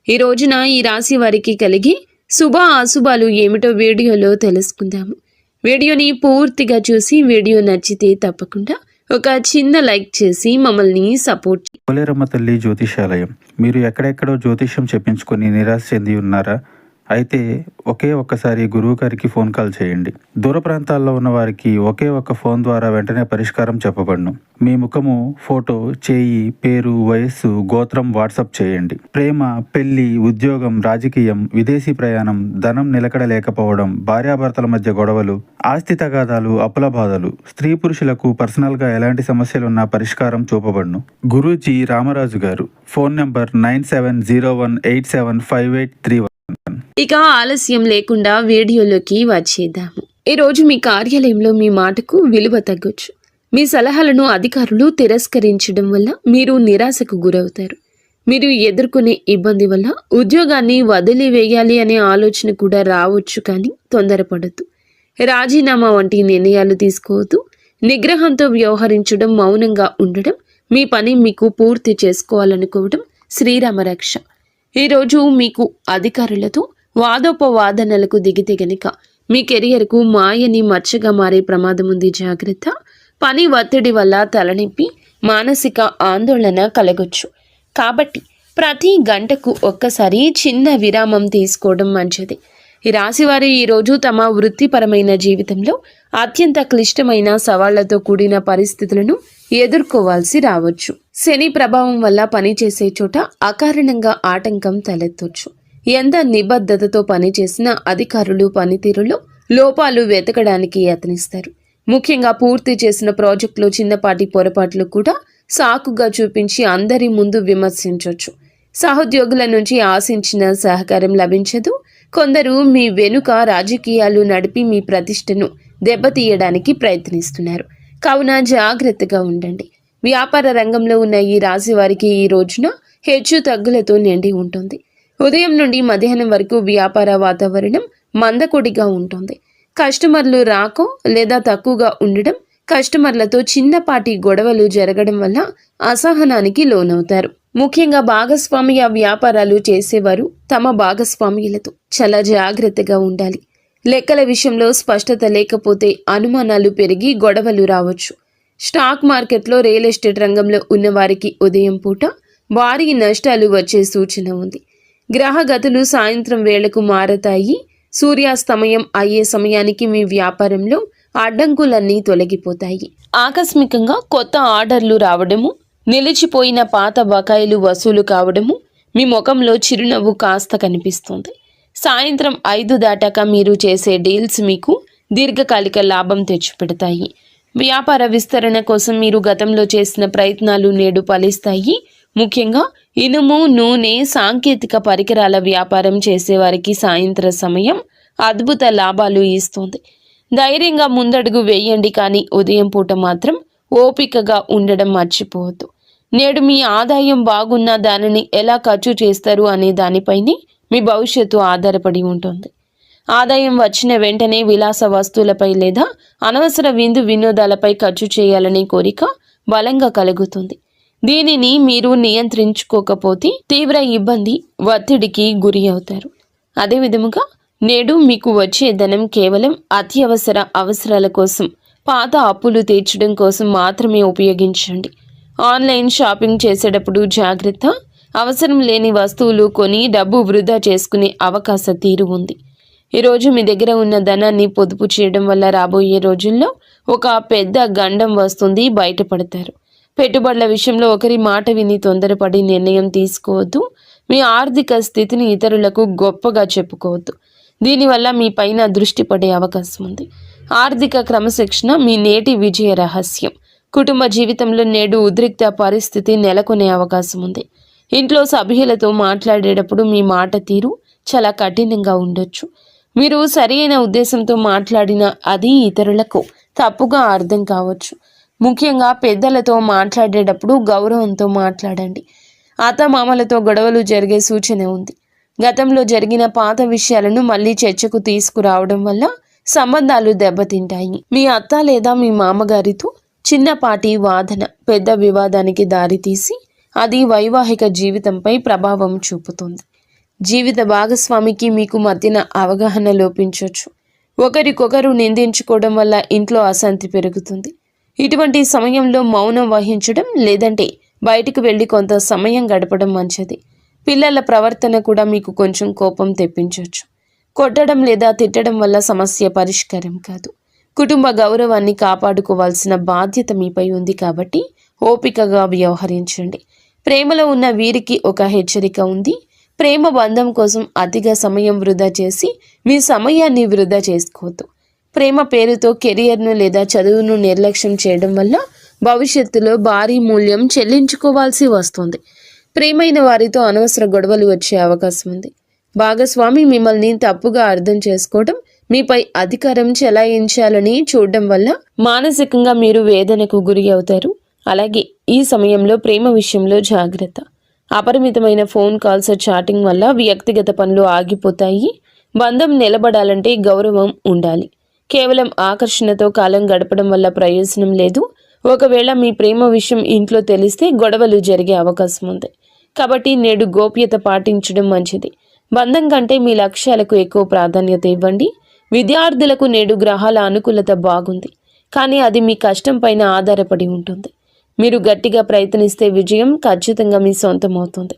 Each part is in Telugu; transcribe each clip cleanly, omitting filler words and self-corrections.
ఈ రోజున ఈ రాశి వారికి కలిగే శుభ అశుభాలు ఏమిటో వీడియోలో తెలుసుకుందాము. వీడియోని పూర్తిగా చూసి వీడియో నచ్చితే తప్పకుండా ఒక చిన్న లైక్ చేసి మమ్మల్ని సపోర్ట్. పోలేరమ్మ తల్లి జ్యోతిషాలయం. మీరు ఎక్కడెక్కడో జ్యోతిష్యం చెప్పించుకొని నిరాశ చెంది ఉన్నారా? అయితే ఒక్కసారి గురువు గారికి ఫోన్ కాల్ చేయండి. దూర ప్రాంతాల్లో ఉన్న వారికి ఒకే ఒక్క ఫోన్ ద్వారా వెంటనే పరిష్కారం చెప్పబడును. మీ ముఖము, ఫోటో, చేయి, పేరు, వయస్సు, గోత్రం వాట్సాప్ చేయండి. ప్రేమ, పెళ్లి, ఉద్యోగం, రాజకీయం, విదేశీ ప్రయాణం, ధనం నిలకడ లేకపోవడం, భార్యాభర్తల మధ్య గొడవలు, ఆస్తి తగాదాలు, అప్పుల బాధలు, స్త్రీ పురుషులకు పర్సనల్గా ఎలాంటి సమస్యలున్నా పరిష్కారం చూపబడును. గురూజీ రామరాజు గారు. Phone number 9701875831. ఇక ఆలస్యం లేకుండా వీడియోలోకి వచ్చేద్దాము. ఈరోజు మీ కార్యాలయంలో మీ మాటకు విలువ తగ్గొచ్చు. మీ సలహాలను అధికారులు తిరస్కరించడం వల్ల మీరు నిరాశకు గురవుతారు. మీరు ఎదుర్కొనే ఇబ్బంది వల్ల ఉద్యోగాన్ని వదిలివేయాలి అనే ఆలోచన కూడా రావచ్చు, కానీ తొందరపడద్దు. రాజీనామా వంటి నిర్ణయాలు తీసుకోవద్దు. నిగ్రహంతో వ్యవహరించడం, మౌనంగా ఉండడం, మీ పని మీకు పూర్తి చేసుకోవాలనుకోవడం శ్రీరామరక్ష. ఈరోజు మీకు అధికారులతో వాదోపవాదనలకు దిగితే గనుక మీ కెరియర్కు మాయని మచ్చగా మారే ప్రమాదం ఉంది. జాగ్రత్త. పని ఒత్తిడి వల్ల తలనొప్పి, మానసిక ఆందోళన కలగొచ్చు. కాబట్టి ప్రతి గంటకు ఒక్కసారి చిన్న విరామం తీసుకోవడం మంచిది. ఈ రాశివారు ఈరోజు తమ వృత్తిపరమైన జీవితంలో అత్యంత క్లిష్టమైన సవాళ్లతో కూడిన పరిస్థితులను ఎదుర్కోవాల్సి రావచ్చు. శని ప్రభావం వల్ల పనిచేసే చోట అకారణంగా ఆటంకం తలెత్తొచ్చు. ఎంత నిబద్ధతతో పనిచేసినా అధికారులు పనితీరులో లోపాలు వెతకడానికి యత్నిస్తారు. ముఖ్యంగా పూర్తి చేసిన ప్రాజెక్టులో చిన్నపాటి పొరపాట్లు కూడా సాకుగా చూపించి అందరి ముందు విమర్శించవచ్చు. సహోద్యోగుల నుంచి ఆశించిన సహకారం లభించదు. కొందరు మీ వెనుక రాజకీయాలు నడిపి మీ ప్రతిష్టను దెబ్బతీయడానికి ప్రయత్నిస్తున్నారు. కావున జాగ్రత్తగా ఉండండి. వ్యాపార రంగంలో ఉన్న ఈ రాశి వారికి ఈ రోజున హెచ్చు తగ్గులతో నిండి ఉంటుంది. ఉదయం నుండి మధ్యాహ్నం వరకు వ్యాపార వాతావరణం మందకొడిగా ఉంటుంది. కస్టమర్లు రాకో లేదా తక్కువగా ఉండడం, కస్టమర్లతో చిన్నపాటి గొడవలు జరగడం వల్ల అసహనానికి లోనవుతారు. ముఖ్యంగా భాగస్వామ్య వ్యాపారాలు చేసేవారు తమ భాగస్వామ్యులతో చాలా జాగ్రత్తగా ఉండాలి. లెక్కల విషయంలో స్పష్టత లేకపోతే అనుమానాలు పెరిగి గొడవలు రావచ్చు. స్టాక్ మార్కెట్లో, రియల్ ఎస్టేట్ రంగంలో ఉన్నవారికి ఉదయం పూట భారీ నష్టాలు వచ్చే సూచన ఉంది. గ్రహగతులు సాయంత్రం వేళకు మారతాయి. సూర్యాస్తమయం అయ్యే సమయానికి మీ వ్యాపారంలో అడ్డంకులన్నీ తొలగిపోతాయి. ఆకస్మికంగా కొత్త ఆర్డర్లు రావడము, నిలిచిపోయిన పాత బకాయిలు వసూలు కావడము, మీ ముఖంలో చిరునవ్వు కాస్త కనిపిస్తుంది. సాయంత్రం 5 దాటాక మీరు చేసే డీల్స్ మీకు దీర్ఘకాలిక లాభం తెచ్చిపెడతాయి. వ్యాపార విస్తరణ కోసం మీరు గతంలో చేసిన ప్రయత్నాలు నేడు ఫలిస్తాయి. ముఖ్యంగా ఇనుము, నూనె, సాంకేతిక పరికరాల వ్యాపారం చేసేవారికి సాయంత్ర సమయం అద్భుత లాభాలు ఇస్తుంది. ధైర్యంగా ముందడుగు వేయండి, కానీ ఉదయం పూట మాత్రం ఓపికగా ఉండడం మర్చిపోవద్దు. నేడు మీ ఆదాయం బాగున్నా దానిని ఎలా ఖర్చు చేస్తారు అనే దానిపైనే మీ భవిష్యత్తు ఆధారపడి ఉంటుంది. ఆదాయం వచ్చిన వెంటనే విలాస వస్తువులపై లేదా అనవసర విందు వినోదాలపై ఖర్చు చేయాలనే కోరిక బలంగా కలుగుతుంది. దీనిని మీరు నియంత్రించుకోకపోతే తీవ్ర ఇబ్బంది, ఒత్తిడికి గురి అవుతారు. అదేవిధముగా నేడు మీకు వచ్చే ధనం కేవలం అత్యవసర అవసరాల కోసం, పాత అప్పులు తీర్చడం కోసం మాత్రమే ఉపయోగించండి. ఆన్లైన్ షాపింగ్ చేసేటప్పుడు జాగ్రత్త. అవసరం లేని వస్తువులు కొని డబ్బు వృధా చేసుకునే అవకాశ తీరు ఉంది. ఈరోజు మీ దగ్గర ఉన్న ధనాన్ని పొదుపు చేయడం వల్ల రాబోయే రోజుల్లో ఒక పెద్ద గండం వస్తుంది, బయటపడతారు. పెట్టుబడుల విషయంలో ఒకరి మాట విని తొందరపడి నిర్ణయం తీసుకోవద్దు. మీ ఆర్థిక స్థితిని ఇతరులకు గొప్పగా చెప్పుకోవద్దు. దీనివల్ల మీ పైన దృష్టి పడే అవకాశం ఉంది. ఆర్థిక క్రమశిక్షణ మీ నేటి విజయ రహస్యం. కుటుంబ జీవితంలో నేడు ఉద్రిక్త పరిస్థితి నెలకొనే అవకాశం ఉంది. ఇంట్లో సభ్యులతో మాట్లాడేటప్పుడు మీ మాట తీరు చాలా కఠినంగా ఉండొచ్చు. మీరు సరైన ఉద్దేశంతో మాట్లాడిన అది ఇతరులకు తప్పుగా అర్థం కావచ్చు. ముఖ్యంగా పెద్దలతో మాట్లాడేటప్పుడు గౌరవంతో మాట్లాడండి. అత్తమామలతో గొడవలు జరిగే సూచన ఉంది. గతంలో జరిగిన పాత విషయాలను మళ్ళీ చర్చకు తీసుకురావడం వల్ల సంబంధాలు దెబ్బతింటాయి. మీ అత్త లేదా మీ మామగారితో చిన్నపాటి వాదన పెద్ద వివాదానికి దారితీసి అది వైవాహిక జీవితంపై ప్రభావం చూపుతుంది. జీవిత భాగస్వామికి మీకు మధ్యన అవగాహన లోపించవచ్చు. ఒకరికొకరు నిందించుకోవడం వల్ల ఇంట్లో అశాంతి పెరుగుతుంది. ఇటువంటి సమయంలో మౌనం వహించడం లేదంటే బయటకు వెళ్ళి కొంత సమయం గడపడం మంచిది. పిల్లల ప్రవర్తన కూడా మీకు కొంచెం కోపం తెప్పించవచ్చు. కొట్టడం లేదా తిట్టడం వల్ల సమస్య పరిష్కారం కాదు. కుటుంబ గౌరవాన్ని కాపాడుకోవాల్సిన బాధ్యత మీపై ఉంది కాబట్టి ఓపికగా వ్యవహరించండి. ప్రేమలో ఉన్న వీరికి ఒక హెచ్చరిక ఉంది. ప్రేమ బంధం కోసం అతిగా సమయం వృధా చేసి మీ సమయాన్ని వృధా చేసుకోవద్దు. ప్రేమ పేరుతో కెరియర్ను లేదా చదువును నిర్లక్ష్యం చేయడం వల్ల భవిష్యత్తులో భారీ మూల్యం చెల్లించుకోవాల్సి వస్తుంది. ప్రేమైన వారితో అనవసర గొడవలు వచ్చే అవకాశం ఉంది. భాగస్వామి మిమ్మల్ని తప్పుగా అర్థం చేసుకోవడం, మీపై అధికారం చెలాయించాలని చూడడం వల్ల మానసికంగా మీరు వేదనకు గురి అవుతారు. అలాగే ఈ సమయంలో ప్రేమ విషయంలో జాగ్రత్త. అపరిమితమైన ఫోన్ కాల్స్, చాటింగ్ వల్ల వ్యక్తిగత పనులు ఆగిపోతాయి. బంధం నిలబడాలంటే గౌరవం ఉండాలి. కేవలం ఆకర్షణతో కాలం గడపడం వల్ల ప్రయోజనం లేదు. ఒకవేళ మీ ప్రేమ విషయం ఇంట్లో తెలిస్తే గొడవలు జరిగే అవకాశం ఉంది. కాబట్టి నేడు గోప్యత పాటించడం మంచిది. బంధం కంటే మీ లక్ష్యాలకు ఎక్కువ ప్రాధాన్యత ఇవ్వండి. విద్యార్థులకు నేడు గ్రహాల అనుకూలత బాగుంది, కానీ అది మీ కష్టం పైన ఆధారపడి ఉంటుంది. మీరు గట్టిగా ప్రయత్నిస్తే విజయం ఖచ్చితంగా మీ సొంతం అవుతుంది.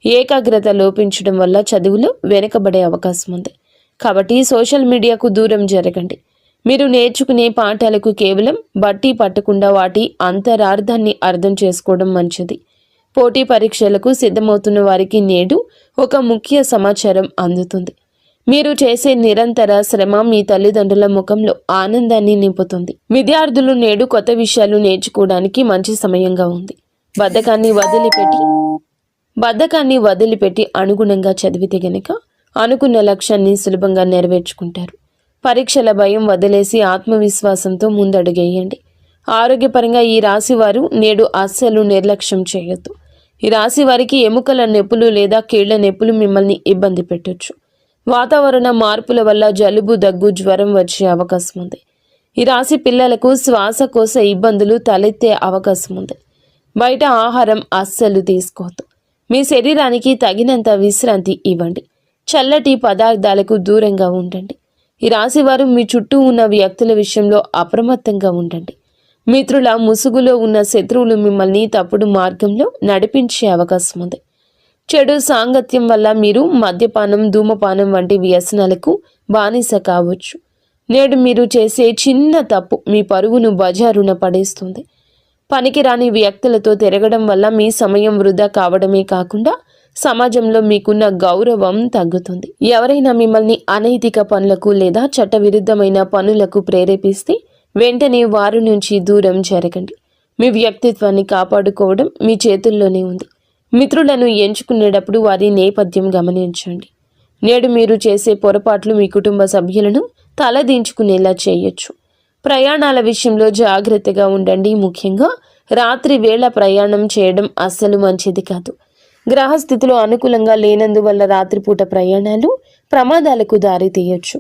ఏకాగ్రత లోపించడం వల్ల చదువులో వెనుకబడే అవకాశం ఉంది. కాబట్టి సోషల్ మీడియాకు దూరం జరగండి. మీరు నేర్చుకునే పాఠాలకు కేవలం బట్టి పట్టకుండా వాటి అంతరార్థాన్ని అర్థం చేసుకోవడం మంచిది. పోటీ పరీక్షలకు సిద్ధమవుతున్న వారికి నేడు ఒక ముఖ్య సమాచారం అందుతుంది. మీరు చేసే నిరంతర శ్రమ మీ తల్లిదండ్రుల ముఖంలో ఆనందాన్ని నింపుతుంది. విద్యార్థులు నేడు కొత్త విషయాలు నేర్చుకోవడానికి మంచి సమయంగా ఉంది. బద్ధకాన్ని వదిలిపెట్టి అనుగుణంగా చదివితే గనక అనుకున్న లక్ష్యాన్ని సులభంగా నెరవేర్చుకుంటారు. పరీక్షల భయం వదిలేసి ఆత్మవిశ్వాసంతో ముందడుగేయండి. ఆరోగ్యపరంగా ఈ రాశి వారు నేడు అస్సలు నిర్లక్ష్యం చేయొద్దు. ఈ రాశి వారికి ఎముకల నొప్పులు లేదా కీళ్ల నొప్పులు మిమ్మల్ని ఇబ్బంది పెట్టొచ్చు. వాతావరణ మార్పుల వల్ల జలుబు, దగ్గు, జ్వరం వచ్చే అవకాశం ఉంది. ఈ రాశి పిల్లలకు శ్వాసకోశ ఇబ్బందులు తలెత్తే అవకాశం ఉంది. బయట ఆహారం అస్సలు తీసుకోవద్దు. మీ శరీరానికి తగినంత విశ్రాంతి ఇవ్వండి. చల్లటి పదార్థాలకు దూరంగా ఉండండి. ఈ రాశివారు మీ చుట్టూ ఉన్న వ్యక్తుల విషయంలో అప్రమత్తంగా ఉండండి. మిత్రుల ముసుగులో ఉన్న శత్రువులు మిమ్మల్ని తప్పుడు మార్గంలో నడిపించే అవకాశం ఉంది. చెడు సాంగత్యం వల్ల మీరు మద్యపానం, ధూమపానం వంటి వ్యసనాలకు బానిస కావచ్చు. నేడు మీరు చేసే చిన్న తప్పు మీ పరువును బజారున పడేస్తుంది. పనికిరాని వ్యక్తులతో తిరగడం వల్ల మీ సమయం వృధా కావడమే కాకుండా సమాజంలో మీకున్న గౌరవం తగ్గుతుంది. ఎవరైనా మిమ్మల్ని అనైతిక పనులకు లేదా చట్టవిరుద్ధమైన పనులకు ప్రేరేపిస్తే వెంటనే వారి నుంచి దూరం జరగండి. మీ వ్యక్తిత్వాన్ని కాపాడుకోవడం మీ చేతుల్లోనే ఉంది. మిత్రులను ఎంచుకునేటప్పుడు వారి నేపథ్యం గమనించండి. నేడు మీరు చేసే పొరపాట్లు మీ కుటుంబ సభ్యులను తలదించుకునేలా చేయొచ్చు. ప్రయాణాల విషయంలో జాగ్రత్తగా ఉండండి. ముఖ్యంగా రాత్రి వేళ ప్రయాణం చేయడం అస్సలు మంచిది కాదు. గ్రహస్థితులు అనుకూలంగా లేనందువల్ల రాత్రిపూట ప్రయాణాలు ప్రమాదాలకు దారితీయొచ్చు.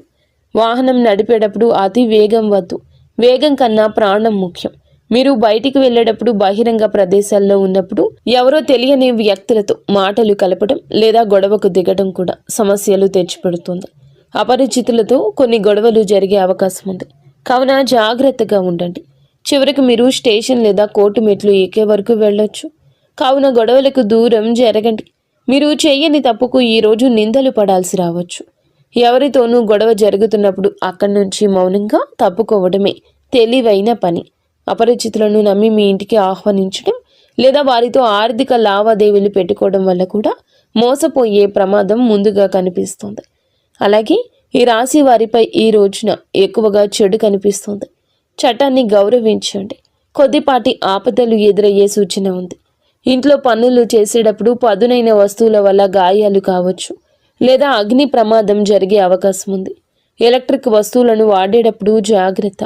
వాహనం నడిపేటప్పుడు అతి వేగం వద్దు. వేగం కన్నా ప్రాణం ముఖ్యం. మీరు బయటికి వెళ్ళేటప్పుడు బహిరంగ ప్రదేశాల్లో ఉన్నప్పుడు ఎవరో తెలియని వ్యక్తులతో మాటలు కలపడం లేదా గొడవకు దిగడం కూడా సమస్యలు తెచ్చిపెడుతుంది. అపరిచితులతో కొన్ని గొడవలు జరిగే అవకాశం ఉంది. కావున జాగ్రత్తగా ఉండండి. చివరికి మీరు స్టేషన్ లేదా కోర్టు మెట్లు ఎక్కే వరకు వెళ్ళొచ్చు. కావున గొడవలకు దూరం జరగండి. మీరు చేయని తప్పుకు ఈరోజు నిందలు పడాల్సి రావచ్చు. ఎవరితోనూ గొడవ జరుగుతున్నప్పుడు అక్కడి నుంచి మౌనంగా తప్పుకోవడమే తెలివైన పని. అపరిచితులను నమ్మి మీ ఇంటికి ఆహ్వానించడం లేదా వారితో ఆర్థిక లావాదేవీలు పెట్టుకోవడం వల్ల కూడా మోసపోయే ప్రమాదం ముందుగా కనిపిస్తుంది. అలాగే ఈ రాశి వారిపై ఈ రోజున ఎక్కువగా చెడు కనిపిస్తుంది. చట్టాన్ని గౌరవించండి. కొద్దిపాటి ఆపదలు ఎదురయ్యే సూచన ఉంది. ఇంట్లో పనులు చేసేటప్పుడు పదునైన వస్తువుల వల్ల గాయాలు కావచ్చు లేదా అగ్ని ప్రమాదం జరిగే అవకాశం ఉంది. ఎలక్ట్రిక్ వస్తువులను వాడేటప్పుడు జాగ్రత్త.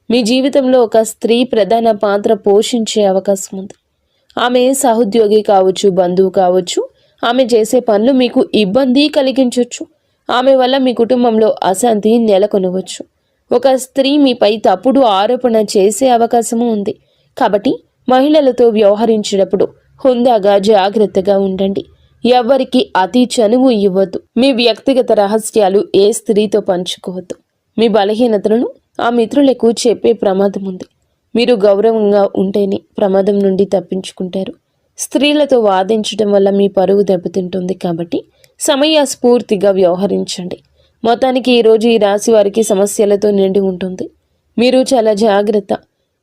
మీ జీవితంలో ఒక స్త్రీ ప్రధాన పాత్ర పోషించే అవకాశం ఉంది. ఆమె సహోద్యోగి కావచ్చు, బంధువు కావచ్చు. ఆమె చేసే పనులు మీకు ఇబ్బంది కలిగించవచ్చు. ఆమె వల్ల మీ కుటుంబంలో అశాంతి నెలకొనవచ్చు. ఒక స్త్రీ మీపై తప్పుడు ఆరోపణ చేసే అవకాశము ఉంది. కాబట్టి మహిళలతో వ్యవహరించేటప్పుడు హుందాగా జాగ్రత్తగా ఉండండి. ఎవరికి అతి చనువు ఇవ్వద్దు. మీ వ్యక్తిగత రహస్యాలు ఏ స్త్రీతో పంచుకోవద్దు. మీ బలహీనతలను ఆ మిత్రులకు చెప్పే ప్రమాదం ఉంది. మీరు గౌరవంగా ఉంటేనే ప్రమాదం నుండి తప్పించుకుంటారు. స్త్రీలతో వాదించడం వల్ల మీ పరువు దెబ్బతింటుంది కాబట్టి సమయస్ఫూర్తిగా వ్యవహరించండి. మొత్తానికి ఈరోజు ఈ రాశి వారికి సమస్యలతో నిండి ఉంటుంది. మీరు చాలా జాగ్రత్త.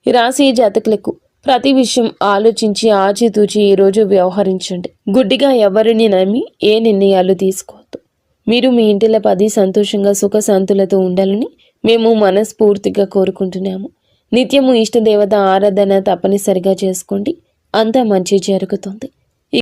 ఈ రాశి జాతకులకు ప్రతి విషయం ఆలోచించి ఆచితూచి ఈరోజు వ్యవహరించండి. గుడ్డిగా ఎవరిని నమ్మి ఏ నిర్ణయాలు తీసుకోవద్దు. మీరు మీ ఇంటిలో 10 సంతోషంగా సుఖశాంతులతో ఉండాలని మేము మనస్ఫూర్తిగా కోరుకుంటున్నాము. నిత్యము ఇష్టదేవత ఆరాధన తప్పనిసరిగా చేసుకోండి. అంతా మంచి జరుగుతుంది.